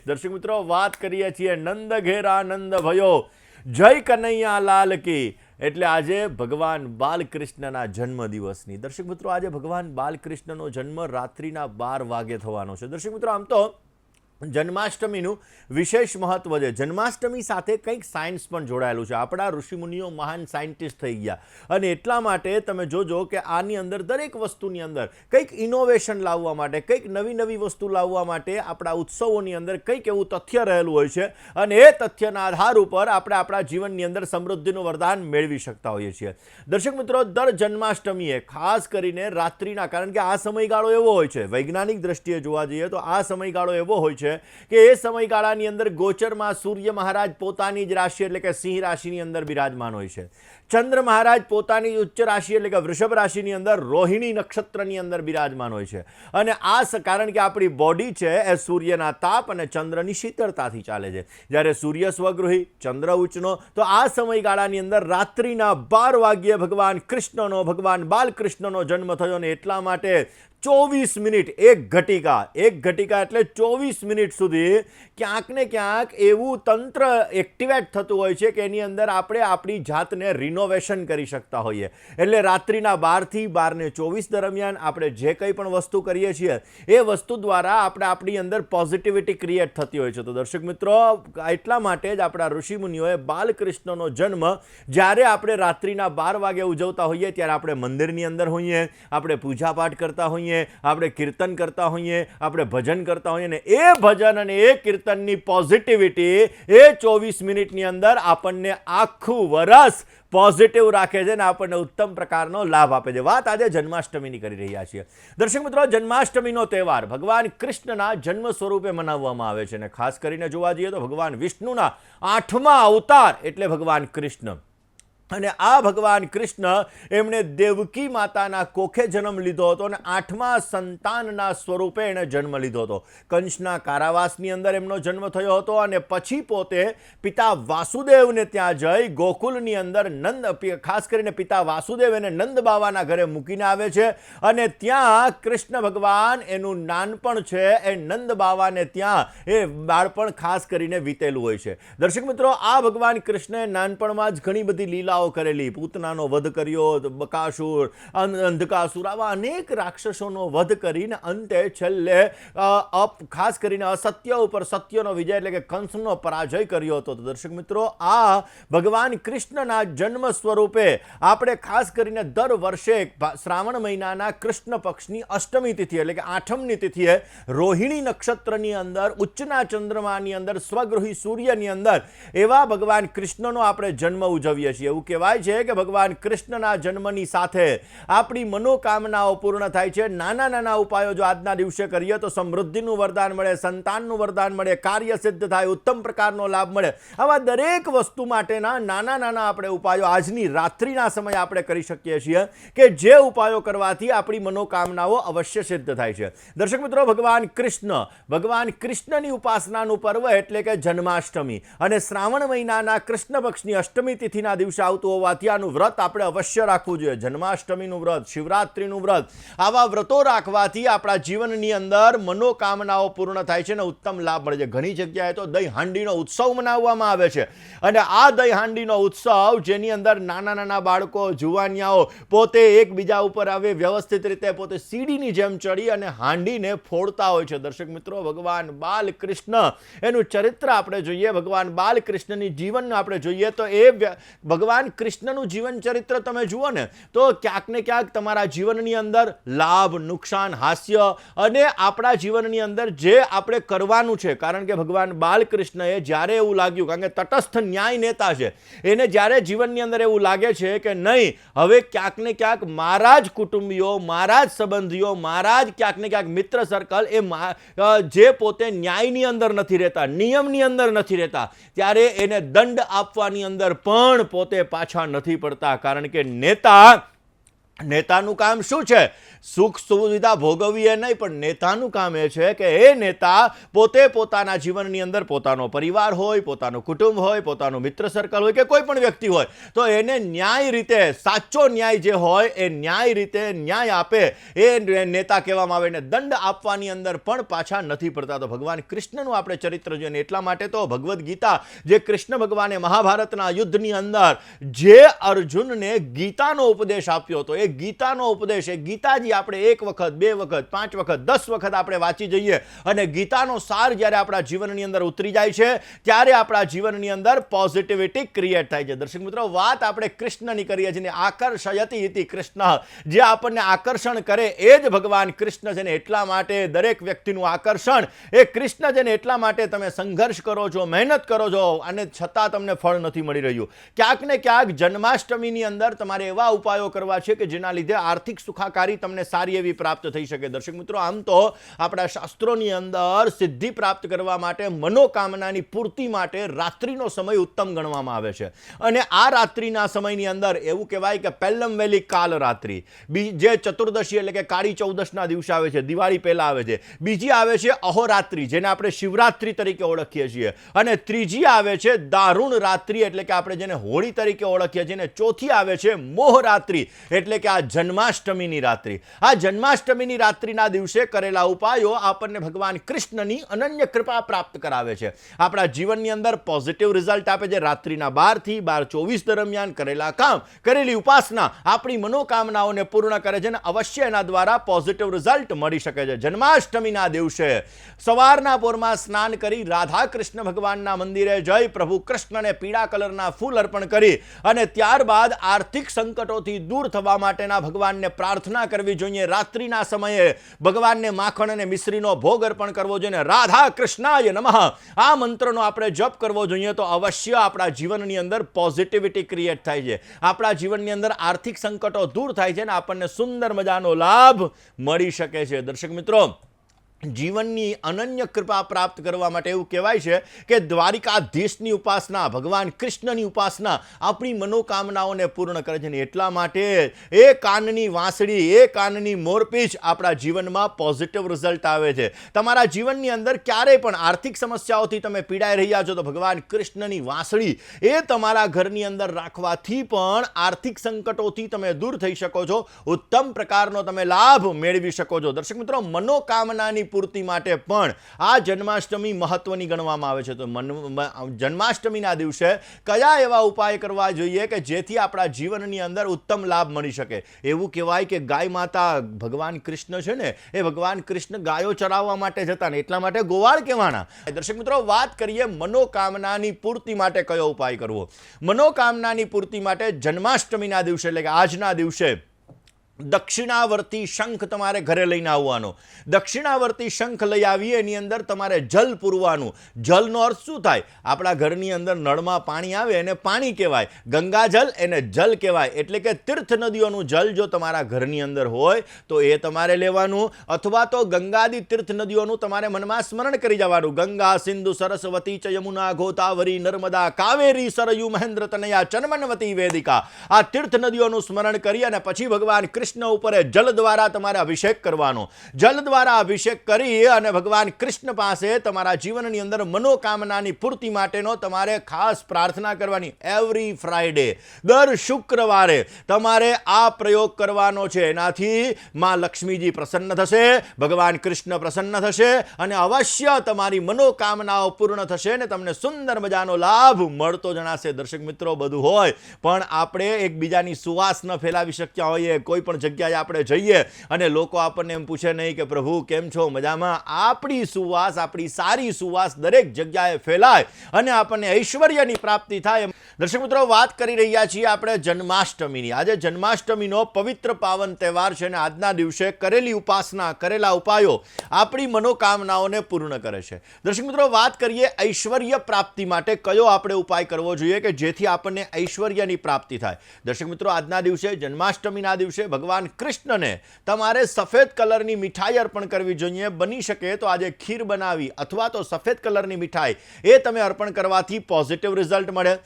દર્શક મિત્રો, વાત કરીએ છીએ નંદ ઘેરા નંદ ભયો, જય કનૈયા લાલ કી. એટલે આજે ભગવાન બાલકૃષ્ણના જન્મદિવસની. દર્શક મિત્રો, આજે ભગવાન બાલકૃષ્ણનો જન્મ રાત્રિના 12 વાગે થવાનો છે. દર્શક મિત્રો, આમ તો જન્માષ્ટમીનું વિશેષ મહત્વ છે. જન્માષ્ટમી સાથે કંઈક સાયન્સ પણ જોડાયેલું છે. આપણા ઋષિમુનિઓ મહાન સાયન્ટિસ્ટ થઈ ગયા અને એટલા માટે તમે જોજો કે આની અંદર દરેક વસ્તુની અંદર કંઈક ઇનોવેશન લાવવા માટે, કંઈક નવી નવી વસ્તુ લાવવા માટે આપણા ઉત્સવોની અંદર કંઈક એવું તથ્ય રહેલું હોય છે અને એ તથ્યના આધાર ઉપર આપણે આપણા જીવનની અંદર સમૃદ્ધિનું વરદાન મેળવી શકતા હોઈએ છીએ. દર્શક મિત્રો, દર જન્માષ્ટમીએ ખાસ કરીને રાત્રિના, કારણ કે આ સમયગાળો એવો હોય છે, વૈજ્ઞાનિક દ્રષ્ટિએ જોવા જઈએ તો આ સમયગાળો એવો હોય છે કે એ સમયગાળાની અંદર ગોચરમાં સૂર્ય મહારાજ પોતાની જ રાશિ એટલે કે સિંહ રાશિની અંદર બિરાજમાન હોય છે. ચંદ્ર મહારાજ પોતાની ઉચ્ચ રાશિ એટલે કે વૃષભ રાશિની અંદર રોહિણી નક્ષત્રની અંદર બિરાજમાન હોય છે. અને આ કારણ કે આપણી બોડી છે એ સૂર્યના તાપ અને ચંદ્રની શીતળતાથી ચાલે છે. જ્યારે સૂર્ય સ્વગૃહી, ચંદ્ર ઉચ્ચનો, તો આ સમયગાળાની અંદર રાત્રિના 12 વાગ્યે ભગવાન કૃષ્ણનો, ભગવાન બાલકૃષ્ણનો જન્મ થયો ને એટલા માટે 24 મિનિટ, એક ઘટિકા એટલે 24 મિનિટ સુધી ક્યાંક ને ક્યાંક એવું તંત્ર એક્ટિવેટ થતું હોય છે કે એની અંદર આપણે આપણી જાતને રિનોવેશન કરી શકતા હોઈએ. એટલે રાત્રિના 12 થી 12:24 દરમિયાન આપણે જે કંઈ પણ વસ્તુ કરીએ છીએ એ વસ્તુ દ્વારા આપણે આપણી અંદર પોઝિટિવિટી ક્રિએટ થતી હોય છે. તો દર્શક મિત્રો, એટલા માટે જ આપણા ઋષિમુનિઓએ બાલકૃષ્ણનો જન્મ જ્યારે આપણે રાત્રિના 12 વાગે ઉજવતા હોઈએ ત્યારે આપણે મંદિરની અંદર હોઈએ, આપણે પૂજાપાઠ કરતા હોઈએ, આપણે કીર્તન કરતા હોઈએ, આપણે ભજન કરતા હોઈએ ને એ ભજન અને એ કીર્તનની પોઝિટિવિટી એ 24 મિનિટની અંદર આપણને આખું વર્ષ પોઝિટિવ રાખે છે ને આપણને ઉત્તમ પ્રકારનો લાભ આપે છે. વાત આજે જન્માષ્ટમીની કરી રહ્યા છીએ. દર્શક મિત્રો, જન્માષ્ટમીનો તહેવાર ભગવાન કૃષ્ણના જન્મ સ્વરૂપે મનાવવામાં આવે છે અને ખાસ કરીને જોવા જઈએ તો ભગવાન વિષ્ણુના 8મા અવતાર એટલે ભગવાન કૃષ્ણ. અને આ ભગવાન કૃષ્ણ એમણે દેવકી માતાના કોખે જન્મ લીધો હતો અને 8મા સંતાનના સ્વરૂપે એણે જન્મ લીધો હતો. કંસના કારાવાસની અંદર એમનો જન્મ થયો હતો અને પછી પોતે પિતા વાસુદેવને ત્યાં જઈ ગોકુલની અંદર ખાસ કરીને પિતા વાસુદેવ એને નંદ બાવાના ઘરે મૂકીને આવે છે અને ત્યાં કૃષ્ણ ભગવાન એનું નાનપણ છે એ નંદ બાવાને ત્યાં એ બાળપણ ખાસ કરીને વીતેલું હોય છે. દર્શક મિત્રો, આ ભગવાન કૃષ્ણએ નાનપણમાં જ ઘણી બધી લીલા કરેલી. પૂતનાનો વધ કર્યો, બકાસુર, અંધકાસુર, આવા અનેક રાક્ષસોનો વધ કરીને અંતે છેલ્લે ખાસ કરીને અસત્ય ઉપર સત્યનો વિજય એટલે કે કંસનો પરાજય કર્યો હતો. તો દર્શક મિત્રો, આ ભગવાન કૃષ્ણના જન્મ સ્વરૂપે આપણે ખાસ કરીને દર વર્ષે શ્રાવણ મહિનાના કૃષ્ણ પક્ષની અષ્ટમી તિથિ એટલે કે 8મી તિથિએ રોહિણી નક્ષત્રની અંદર ઉચ્ચના ચંદ્રમાની અંદર સ્વગૃહી સૂર્યની અંદર એવા ભગવાન કૃષ્ણનો આપણે જન્મ ઉજવીએ છીએ. એવું કહેવાય છે કે ભગવાન કૃષ્ણના જન્મની સાથે આપણી મનોકામનાઓ પૂર્ણ થાય છે. નાના નાના ઉપાયો જો આજના દિવસે કરીએ તો સમૃદ્ધિનું વરદાન મળે, સંતાનનું વરદાન મળે, કાર્ય સિદ્ધ થાય, ઉત્તમ પ્રકારનો લાભ મળે. આવા દરેક વસ્તુ માટેના નાના નાના આપણે ઉપાયો આજની રાત્રિના સમયે આપણે કરી શકીએ છીએ કે જે ઉપાયો કરવાથી આપણી મનોકામનાઓ અવશ્ય સિદ્ધ થાય છે. દર્શક મિત્રો, ભગવાન કૃષ્ણની ઉપાસનાનું પર્વ એટલે કે જન્માષ્ટમી અને શ્રાવણ મહિનાના કૃષ્ણ પક્ષની અષ્ટમી તિથિના દિવસે આવતું હોવાથી આનું વ્રત આપણે અવશ્ય રાખવું જોઈએ. જન્માષ્ટમીનું વ્રત, શિવરાત્રિનું વ્રત, આવા વ્રતો રાખવાથી આપણા જીવનની અંદર મનોકામનાઓ પૂર્ણ થાય છે અને ઉત્તમ લાભ મળે છે. ઘણી જગ્યાએ તો દહીં હાંડીનો ઉત્સવ મનાવવામાં આવે છે અને આ દહીં હાંડીનો ઉત્સવ જેની અંદર નાના નાના બાળકો, જુવાનિયાઓ પોતે એકબીજા ઉપર આવે વ્યવસ્થિત રીતે પોતે સીડીની જેમ ચડી અને હાંડીને ફોડતા હોય છે. દર્શક મિત્રો, ભગવાન બાલકૃષ્ણ એનું ચરિત્ર આપણે જોઈએ, ભગવાન બાલકૃષ્ણની જીવન આપણે જોઈએ તો એ ભગવાન કૃષ્ણનું જીવન ચરિત્ર તમે જુઓ ને તો ક્યાંક ને ક્યાંક તમારા જીવનની અંદર લાભ, નુકસાન, હાસ્ય અને આપણા જીવનની અંદર જે આપણે કરવાનું છે, કારણ કે ભગવાન બાલકૃષ્ણએ જ્યારે એવું લાગ્યું, કારણ કે તટસ્થ ન્યાય નેતા છે, એને જ્યારે જીવનની અંદર એવું લાગે છે કે નહીં, હવે ક્યાંક ને ક્યાંક મારા જ કુટુંબીઓ, મારા જ સંબંધીઓ, મારા જ ક્યાંક ને ક્યાંક મિત્ર સર્કલ એ જે પોતે ન્યાયની અંદર નથી રહેતા, નિયમની અંદર નથી રહેતા, ત્યારે એને દંડ આપવાની અંદર પણ પોતે પાછા નથી પડતા. કારણ કે નેતા નેતાનું કામ શું છે? સુખ સુવિધા ભોગવવી એ નહીં, પણ નેતાનું કામ એ છે કે એ નેતા પોતે પોતાના જીવનની અંદર પોતાનો પરિવાર હોય, પોતાનું કુટુંબ હોય, પોતાનું મિત્ર સર્કલ હોય કે કોઈ પણ વ્યક્તિ હોય, તો એને ન્યાય રીતે, સાચો ન્યાય જે હોય એ ન્યાય રીતે ન્યાય આપે, એ નેતા કહેવામાં આવે. ને દંડ આપવાની અંદર પણ પાછા નથી પડતા. તો ભગવાન કૃષ્ણનું આપણે ચરિત્ર જોઈએ. એટલા માટે તો ભગવદ્ ગીતા, જે કૃષ્ણ ભગવાને મહાભારતના યુદ્ધની અંદર જે અર્જુનને ગીતાનો ઉપદેશ આપ્યો હતો, એ ગીતાનો ઉપદેશ, એ ગીતાજી આપણે 1 વખત, 2 વખત, 5 વખત, 10 વખત આપણે વાંચી જઈએ અને ગીતાનો સાર જ્યારે આપણા જીવનની અંદર ઉતરી જાય છે, ત્યારે આપણા જીવનની અંદર પોઝિટિવિટી ક્રિએટ થાય છે. દર્શક મિત્રો, વાત આપણે કૃષ્ણની કરીએ છીએ. આકર્ષયતિ ઇતિ કૃષ્ણ, જે આપણને આકર્ષણ કરે એ જ ભગવાન કૃષ્ણ છે. ને એટલા માટે દરેક વ્યક્તિનું આકર્ષણ એ કૃષ્ણ છે. ને એટલા માટે તમે સંઘર્ષ કરો છો, મહેનત કરો છો અને છતાં તમને ફળ નથી મળી રહ્યું. ક્યાંક ને ક્યાંક જન્માષ્ટમીની અંદર તમારે એવા ઉપાયો કરવા છે કે જેના લીધે આર્થિક સુખાકારી તમને સારી એવી પ્રાપ્ત થઈ શકે. દર્શક મિત્રો, આમ તો આપણા શાસ્ત્રોની અંદર સિદ્ધિ પ્રાપ્ત કરવા માટે, મનોકામનાની પૂર્તિ માટે રાત્રિનો સમય ઉત્તમ ગણવામાં આવે છે. અને આ રાત્રિના સમયની અંદર એવું કહેવાય કે પહેલમ વહેલી કાલ રાત્રિ, જે ચતુર્દશી એટલે કે કાળી ચૌદશના દિવસે આવે છે, દિવાળી પહેલા આવે છે. બીજી આવે છે અહોરાત્રિ, જેને આપણે શિવરાત્રિ તરીકે ઓળખીએ છીએ. અને ત્રીજી આવે છે દારૂણ રાત્રિ, એટલે કે આપણે જેને હોળી તરીકે ઓળખીએ છીએ. અને ચોથી આવે છે મોહરાત્રિ, એટલે કે આ જન્માષ્ટમીની રાત્રિ. આ જન્માષ્ટમીની રાત્રિના દિવસે કરેલા ઉપાયો આપણને ભગવાન કૃષ્ણની અનન્ય કૃપા પ્રાપ્ત કરાવે છે. આપણા જીવનની અંદર પોઝિટિવ રિઝલ્ટ આપે છે. રાત્રિના 12 થી 12:24 દરમિયાન કરેલા કામ, કરેલી ઉપાસના આપણી મનોકામનાઓને પૂર્ણ કરે છે અને અવશ્ય એના દ્વારા પોઝિટિવ રિઝલ્ટ મળી શકે છે. જન્માષ્ટમીના દિવસે સવારના પોરમાં સ્નાન કરી રાધા કૃષ્ણ ભગવાનના મંદિરે જઈ પ્રભુ કૃષ્ણને પીળા કલરના ફૂલ અર્પણ કરી અને ત્યારબાદ આર્થિક સંકટોથી દૂર થવા માટેના ભગવાનને પ્રાર્થના કરવી જોઈએ. રાત્રિના સમયે ભગવાનને માખણ અને મિશ્રીનો ભોગ અર્પણ કરવો જોઈએ. રાધા કૃષ્ણાય નમઃ આ મંત્રનો આપણે જપ કરવો જોઈએ. તો અવશ્ય આપણા જીવનની અંદર પોઝિટિવિટી ક્રિએટ થાય છે. આપણા જીવનની અંદર આર્થિક સંકટો દૂર થાય છે અને આપણને સુંદર મજાનો લાભ મળી શકે છે. દર્શક મિત્રો, જીવનની અનન્ય કૃપા પ્રાપ્ત કરવા માટે એવું કહેવાય છે કે દ્વારિકાધીશની ઉપાસના, ભગવાન કૃષ્ણની ઉપાસના આપણી મનોકામનાઓને પૂર્ણ કરે છે. એટલા માટે એ કાનની વાંસળી, એ કાનની મોરપીંછ આપણા જીવનમાં પોઝિટિવ રિઝલ્ટ આવે છે. તમારા જીવનની અંદર ક્યારેય પણ આર્થિક સમસ્યાઓથી તમે પીડાઈ રહ્યા છો તો ભગવાન કૃષ્ણની વાંસળી એ તમારા ઘરની અંદર રાખવાથી પણ આર્થિક સંકટોથી તમે દૂર થઈ શકો છો, ઉત્તમ પ્રકારનો તમે લાભ મેળવી શકો છો. દર્શક મિત્રો, મનોકામનાની પૂર્તિ માટે પણ આ જન્માષ્ટમી મહત્વની ગણવામાં આવે છે. તો જન્માષ્ટમીના દિવસે કયા એવા ઉપાય કરવા જોઈએ કે જેથી આપણા જીવનની અંદર ઉત્તમ લાભ મળી શકે? એવું કહેવાય કે ગાય માતા ભગવાન કૃષ્ણ છે ને, એ ભગવાન કૃષ્ણ ગાયો ચરાવવા માટે જતા ને, એટલા માટે ગોવાળ કહેવાના. દર્શક મિત્રો, વાત કરીએ મનોકામનાની પૂર્તિ માટે કયો ઉપાય કરવો. મનોકામનાની પૂર્તિ માટે જન્માષ્ટમીના દિવસે એટલે કે આજના દિવસે દક્ષિણાવર્તી શંખ તમારે ઘરે લઈને આવવાનો. દક્ષિણાવર્તી શંખ લઈ આવી એની અંદર તમારે જલ પૂરવાનું. જલનો અર્થ શું થાય? આપણા ઘરની અંદર નળમાં પાણી આવે એને પાણી કહેવાય. ગંગાજલ એને જલ કહેવાય. એટલે કે તીર્થ નદીઓનું જલ જો તમારા ઘરની અંદર હોય તો એ તમારે લેવાનું, અથવા તો ગંગાદી તીર્થ નદીઓનું તમારે મનમાં સ્મરણ કરી જવાનું. ગંગા, સિંધુ, સરસ્વતી ચ યમુના, ગોદાવરી, નર્મદા, કાવેરી, સરયુ, મહેન્દ્ર તનયા, ચન્મનવતી, વેદિકા, આ તીર્થ નદીઓનું સ્મરણ કરી અને પછી ભગવાન કૃષ્ણ ઉપર જલ દ્વારા તમારે અભિષેક કરવાનો. જલ દ્વારા અભિષેક કરી અને ભગવાન કૃષ્ણ પાસે તમારા જીવનની અંદર મનોકામનાની પૂર્તિ માટેનો તમારે ખાસ પ્રાર્થના કરવાની. એવરી ફ્રાઈડે, દર શુક્રવારે તમારે આ પ્રયોગ કરવાનો છે. એનાથી માં લક્ષ્મીજી પ્રસન્ન થશે, ભગવાન કૃષ્ણ પ્રસન્ન થશે અને અવશ્ય તમારી મનોકામનાઓ પૂર્ણ થશે અને તમને સુંદર મજાનો લાભ મળતો જણાશે. દર્શક મિત્રો, બધું હોય પણ આપણે એકબીજાની સુવાસ ન ફેલાવી શક્યા હોઈએ. કોઈ પણ જગ્યાએ આપણે જઈએ અને લોકો આપણને એમ પૂછે નહીં કે પ્રભુ કેમ છો, મજામાં? આપણી સુવાસ, આપણી સારી સુવાસ દરેક જગ્યાએ ફેલાય અને આપણને ઐશ્વર્યની પ્રાપ્તિ થાય. દર્શક મિત્રો, વાત કરી રહ્યા છીએ આપણે જન્માષ્ટમીની. આજે જન્માષ્ટમીનો પવિત્ર પાવન તહેવાર છે અને આજના દિવસે કરેલી ઉપાસના, કરેલા ઉપાયો આપણી મનોકામનાઓને પૂર્ણ કરે છે. દર્શક મિત્રો, વાત કરીએ ઐશ્વર્ય પ્રાપ્તિ માટે કયો આપણે ઉપાય કરવો જોઈએ કે જેથી આપણને ઐશ્વર્યની પ્રાપ્તિ થાય. દર્શક મિત્રો, આજના દિવસે જન્માષ્ટમીના દિવસે ભગવાન કૃષ્ણને તમારે સફેદ કલરની મીઠાઈ અર્પણ કરવી જોઈએ. બની શકે તો આજે ખીર બનાવી અથવા તો સફેદ કલરની મીઠાઈ એ તમે અર્પણ કરવાથી પોઝિટિવ રિઝલ્ટ મળે.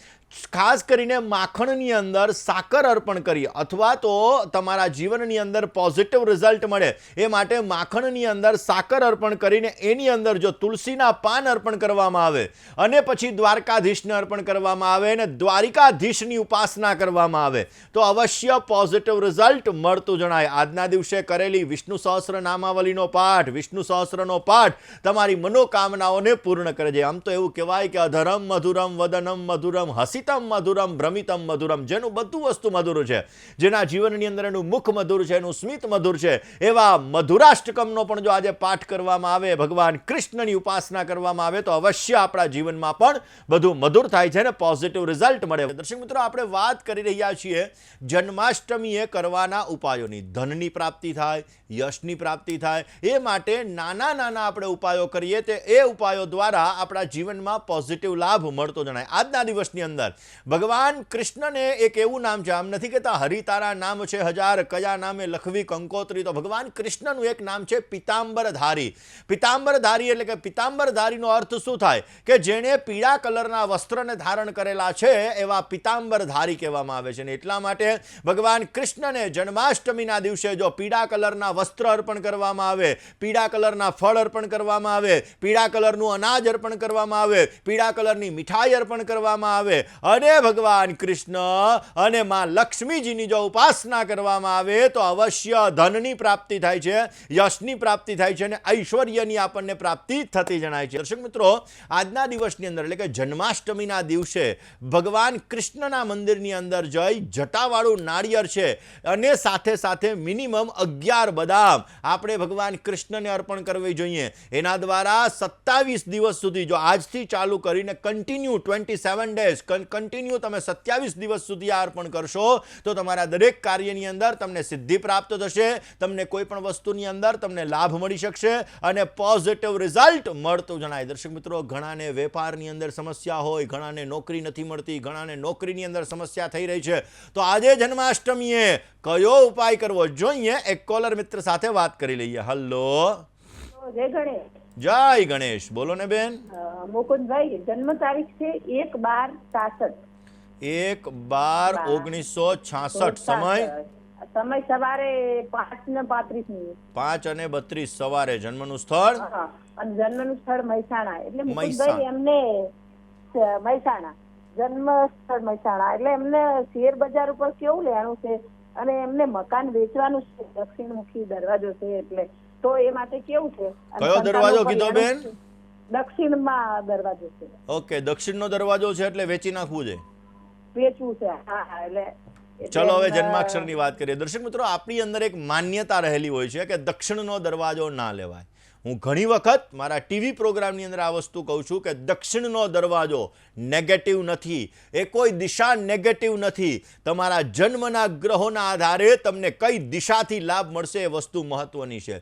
ખાસ કરીને માખણની અંદર સાકર અર્પણ કરી અથવા તો તમારા જીવનની અંદર પોઝિટિવ રિઝલ્ટ મળે એ માટે માખણની અંદર સાકર અર્પણ કરીને એની અંદર જો તુલસીના પાન અર્પણ કરવામાં આવે અને પછી દ્વારકાધીશને અર્પણ કરવામાં આવે અને દ્વારિકાધીશની ઉપાસના કરવામાં આવે તો અવશ્ય પોઝિટિવ રિઝલ્ટ મળતું જણાય. આજના દિવસે કરેલી વિષ્ણુ સહસ્ત્ર નામાવલીનો પાઠ, વિષ્ણુ સહસ્ત્રનો પાઠ તમારી મનોકામનાઓને પૂર્ણ કરે છે. આમ તો એવું કહેવાય કે અધરમ મધુરમ વદનમ મધુરમ હસિતમ મધુરમ ભ્રમિતમ મધુરમ, જેનું બધું વસ્તુ મધુર છે, જેના જીવનની અંદર એનું મુખ મધુર છે, એનું સ્મિત મધુર છે, એવા મધુરાષ્ટકમનો પણ જો આજે પાઠ કરવામાં આવે, ભગવાન કૃષ્ણની ઉપાસના કરવામાં આવે તો અવશ્ય આપણા જીવનમાં પણ બધું મધુર થાય છે અને પોઝિટિવ રિઝલ્ટ મળે. દર્શક મિત્રો, આપણે વાત કરી રહ્યા છીએ જન્માષ્ટમીએ કરવાના ઉપાયોની. ધનની પ્રાપ્તિ થાય, યશની પ્રાપ્તિ થાય, એ માટે નાના નાના આપણે ઉપાયો કરીએ તે એ ઉપાયો દ્વારા આપણા જીવનમાં પોઝિટિવ લાભ મળતો જણાય. આજના દિવસની અંદર ભગવાન કૃષ્ણને એક એવું નામ છે, આમ નથી કહેતા હરિ તારા નામ છે હજાર, કયા નામે લખવી કંકોત્રી, તો ભગવાન કૃષ્ણનું એક નામ છે પિતાંબરધારી. પિતાંબરધારી એટલે કે પિતાંબરધારીનો અર્થ શું થાય કે જેણે પીળા કલરના વસ્ત્રને ધારણ કરેલા છે એવા પિતાંબરધારી કહેવામાં આવે છે. ને એટલા માટે ભગવાન કૃષ્ણને જન્માષ્ટમીના દિવસે જો પીળા કલરના વસ્ત્ર અર્પણ કરવામાં આવે, પીળા કલરના ફળ અર્પણ કરવામાં આવે, પીળા કલરનું અનાજ અર્પણ કરવામાં આવે, પીળા કલરની મીઠાઈ અર્પણ કરવામાં આવે અને ભગવાન કૃષ્ણ અને માં લક્ષ્મીજીની જો ઉપાસના કરવામાં આવે તો અવશ્ય ધનની પ્રાપ્તિ થાય છે, યશની પ્રાપ્તિ થાય છે અને ઐશ્વર્યની આપણને પ્રાપ્તિ થતી જણાય છે. દર્શક મિત્રો, આજના દિવસની અંદર એટલે કે જન્માષ્ટમીના દિવસે ભગવાન કૃષ્ણના મંદિરની અંદર જઈ જટાવાળું નાળિયેર છે અને સાથે સાથે મિનિમમ 11 બદામ આપણે ભગવાન કૃષ્ણને અર્પણ કરવી જોઈએ. એના દ્વારા 27 દિવસ સુધી જો આજથી ચાલુ કરીને કન્ટિન્યુ 27 ડેઝ કન્ટિન્યુ તમે 27 દિવસ સુધી આ અર્પણ કરશો તો તમારા દરેક કાર્યની અંદર તમને સિદ્ધિ પ્રાપ્ત થશે, તમને કોઈ પણ વસ્તુની અંદર તમને લાભ મળી શકશે અને પોઝિટિવ રિઝલ્ટ મળતું જણાય. દર્શક મિત્રો, ઘણાને વેપારની અંદર સમસ્યા હોય, ઘણાને નોકરી નથી મળતી, ઘણાને નોકરીની અંદર સમસ્યા થઈ રહી છે, તો આજે જન્માષ્ટમીએ કયો ઉપાય કરવો જોઈએ? એક કોલર મિત્ર સાથે વાત કરી લઈએ. હલો, જય ગણેશ. જય ગણેશ. બોલો ને બેન. મુકુંદભાઈ, જન્મ તારીખ છે 1/12/66. 1/12/1966. સમય સવારે 5:35. 5:32 સવારે. જન્મનું સ્થળ અને જન્મનું સ્થળ મહેસાણા. એટલે મુકુંદભાઈ એમને મહેસાણા જન્મ સ્થળ મહેસાણા, એટલે એમને શેર બજાર ઉપર કેવું લેવાનું છે અને એમને મકાન વેચવાનું છે, દક્ષિણમુખી દરવાજો છે, એટલે તો એ માટે કેવું છે? કયો દરવાજો કીધો બેન? દક્ષિણમાં દરવાજો છે. ઓકે, દક્ષિણનો દરવાજો છે એટલે વેચી નાખવું છે, વેચવું છે. હા હા. એટલે ચલો હવે જન્માક્ષરની વાત કરીએ. દર્શક મિત્રો, આપણી અંદર એક માન્યતા રહેલી હોય છે કે દક્ષિણનો દરવાજો ના લેવાય. હું ઘણી વખત મારા ટીવી પ્રોગ્રામની અંદર આ વસ્તુ કહું છું કે દક્ષિણનો દરવાજો નેગેટિવ નથી, એ કોઈ દિશા નેગેટિવ નથી. તમારા જન્મના ગ્રહોના આધારે તમને કઈ દિશાથી લાભ મળશે એ વસ્તુ મહત્વની છે.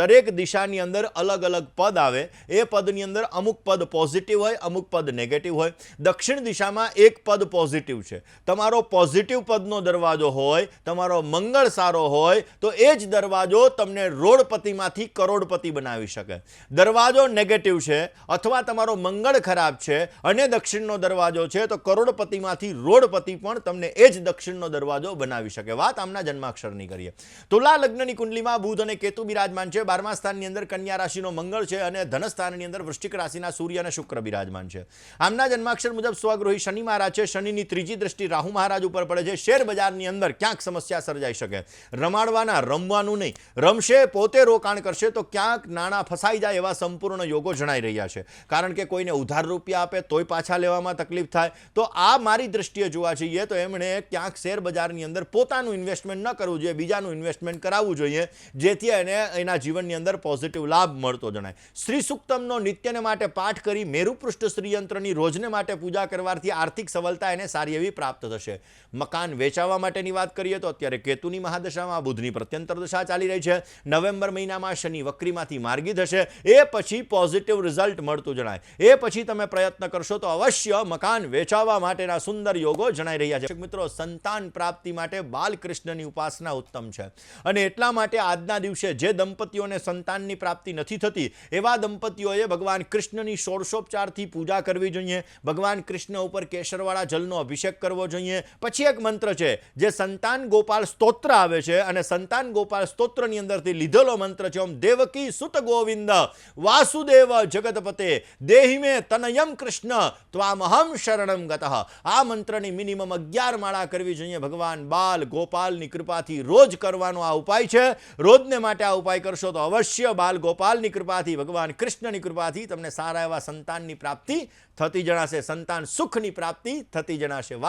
દરેક દિશાની અંદર અલગ અલગ પદ આવે, એ પદની અંદર અમુક પદ પોઝિટિવ હોય, અમુક પદ નેગેટિવ હોય. દક્ષિણ દિશામાં એક પદ પોઝિટિવ છે. તમારો પોઝિટિવ પદનો દરવાજો હોય, તમારો મંગળ સારો હોય તો એ જ દરવાજો તમને રોડપતિમાંથી કરોડપતિ બનાવી શકે. દરવાજો નેગેટિવ છે અથવા તમારો મંગળ ખરાબ છે અને દક્ષિણનો દરવાજો છે તો કરોડપતિમાંથી રોડપતિ પણ તમને એ જ દક્ષિણનો દરવાજો બનાવી શકે. વાત આમના જન્માક્ષરની કરીએ. તુલા લગ્નની કુંડલીમાં બુધ અને કેતુ બિરાજમાન છે. 12મા સ્થાનની અંદર કન્યા રાશિનો મંગળ છે અને ધન સ્થાનની અંદર વૃશ્ચિક રાશિના સૂર્ય અને શુક્ર બિરાજમાન છે. આમના જન્માક્ષર મુજબ સ્વગૃહી શનિ મહારાજ છે. શનિની ત્રીજી દ્રષ્ટિ રાહુ મહારાજ ઉપર પડે છે. શેર બજારની અંદર ક્યાંક સમસ્યા સર્જાઈ શકે. રમાડવાના, રમવાનું નહીં. રમશે, પોતે રોકાણ કરશે તો ક્યાંક નાણાં ફસાઈ જાય એવા સંપૂર્ણ યોગો જણાઈ રહ્યા છે. કારણ કે કોઈને ઉધાર રૂપિયા આપે તોય પાછા લેવામાં તકલીફ થાય. તો આ મારી દ્રષ્ટિએ જોવા જઈએ તો એમણે ક્યાંક શેર બજારની અંદર પોતાનું ઇન્વેસ્ટમેન્ટ ન કરવું જોઈએ, બીજાનું ઇન્વેસ્ટમેન્ટ કરાવવું જોઈએ, જેથી એને એના જીવનની અંદર પોઝિટિવ લાભ મળતો જણાય. શ્રી સુક્તમનો નિત્યને માટે પાઠ કરી મેરુપૃષ્ઠ શ્રીયંત્રની રોજને માટે પૂજા કરવાથી આર્થિક સફળતા એને સારી એવી પ્રાપ્ત થશે. મકાન વેચાવા માટેની વાત કરીએ તો અત્યારે કેતુની મહાદશામાં બુધની પ્રત્યંતર દશા ચાલી રહી છે. નવેમ્બર મહિનામાં શનિ વક્રીમાં એનાથી માર્ગી થશે. એ પછી પોઝિટિવ રિઝલ્ટ મળતું જણાય. એ પછી તમે પ્રયત્ન કરશો તો અવશ્ય મકાન વેચાવવા માટેના સુંદર યોગો જણાઈ રહ્યા છે. મિત્રો, સંતાન પ્રાપ્તિ માટે બાલકૃષ્ણની ઉપાસના ઉત્તમ છે અને એટલા માટે આજના દિવસે જે દંપતીઓને સંતાનની પ્રાપ્તિ નથી થતી એવા દંપતીઓએ ભગવાન કૃષ્ણની ષોડશોપચારથી પૂજા કરવી જોઈએ. ભગવાન કૃષ્ણ ઉપર કેસરવાળા જલનો અભિષેક કરવો જોઈએ. પછી એક મંત્ર છે જે સંતાન ગોપાલ સ્તોત્ર આવે છે અને સંતાન ગોપાલ સ્તોત્રની અંદરથી લીધેલો મંત્ર છે ઓમ દેવકી સુત ગોવિંદ વાસુદેવ જગતપતે દેહી મે તનયમ કૃષ્ણ ત્વામહમ શરણમ ગતઃ. આ મંત્રની મિનિમમ 11 માળા કરવી જોઈએ. ભગવાન બાલ ગોપાલની કૃપાથી રોજ કરવાનો આ ઉપાય છે. રોજને માટે આ ઉપાય કરશો તો અવશ્ય બાલ ગોપાલની કૃપાથી ભગવાન કૃષ્ણની કૃપાથી તમને સારા એવા સંતાનની પ્રાપ્તિ થતી જણાશે. સંતાન સુખની પ્રાપ્તિ થતી જણાશે.